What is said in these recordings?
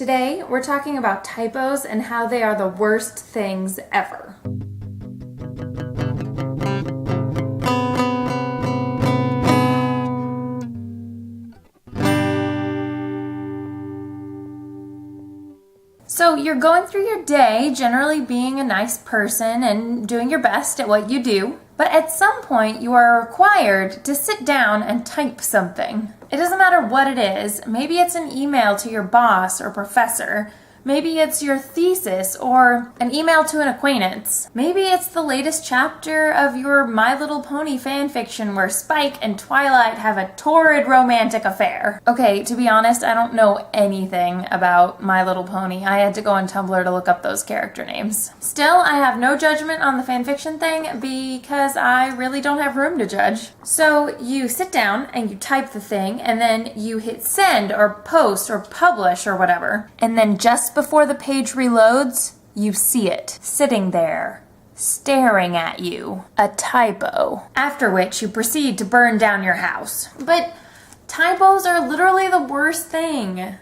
Today, we're talking about typos and how they are the worst things ever. So you're going through your day generally being a nice person and doing your best at what you do, but at some point you are required to sit down and type something. It doesn't matter what it is. Maybe it's an email to your boss or professor. Maybe it's your thesis or an email to an acquaintance. Maybe it's the latest chapter of your My Little Pony fanfiction where Spike and Twilight have a torrid romantic affair. Okay, to be honest, I don't know anything about My Little Pony. I had to go on Tumblr to look up those character names. Still, I have no judgment on the fanfiction thing because I really don't have room to judge. So you sit down and you type the thing and then you hit send or post or publish or whatever. And then just before the page reloads, you see it sitting there, staring at you. A typo. After which you proceed to burn down your house. But typos are literally the worst thing.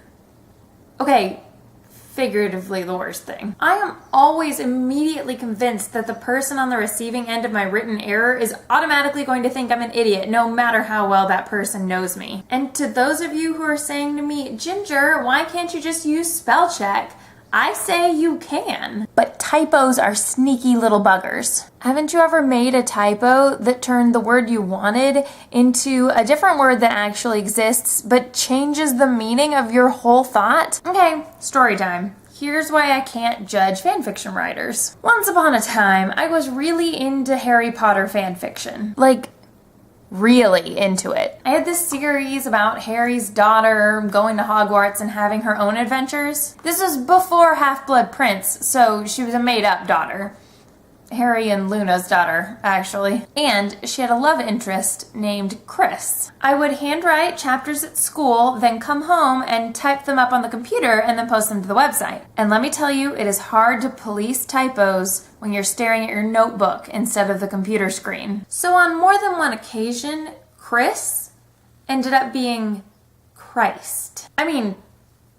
Okay, figuratively the worst thing. I am always immediately convinced that the person on the receiving end of my written error is automatically going to think I'm an idiot, no matter how well that person knows me. And to those of you who are saying to me, Ginger, why can't you just use spell check? I say you can. But typos are sneaky little buggers. Haven't you ever made a typo that turned the word you wanted into a different word that actually exists, but changes the meaning of your whole thought? Okay, story time. Here's why I can't judge fanfiction writers. Once upon a time, I was really into Harry Potter fanfiction. Like, really into it. I had this series about Harry's daughter going to Hogwarts and having her own adventures. This was before Half-Blood Prince, so she was a made-up daughter. Harry and Luna's daughter, actually. And she had a love interest named Chris. I would handwrite chapters at school, then come home and type them up on the computer and then post them to the website. And let me tell you, it is hard to police typos when you're staring at your notebook instead of the computer screen. So on more than one occasion, Chris ended up being Christ. I mean,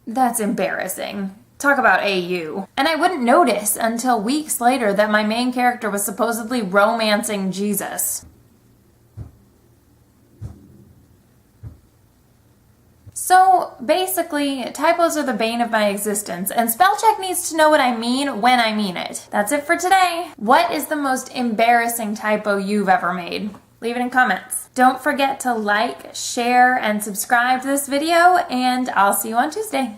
that's embarrassing. Talk about AU. And I wouldn't notice until weeks later that my main character was supposedly romancing Jesus. So basically, typos are the bane of my existence, and spellcheck needs to know what I mean when I mean it. That's it for today. What is the most embarrassing typo you've ever made? Leave it in comments. Don't forget to like, share, and subscribe to this video, and I'll see you on Tuesday.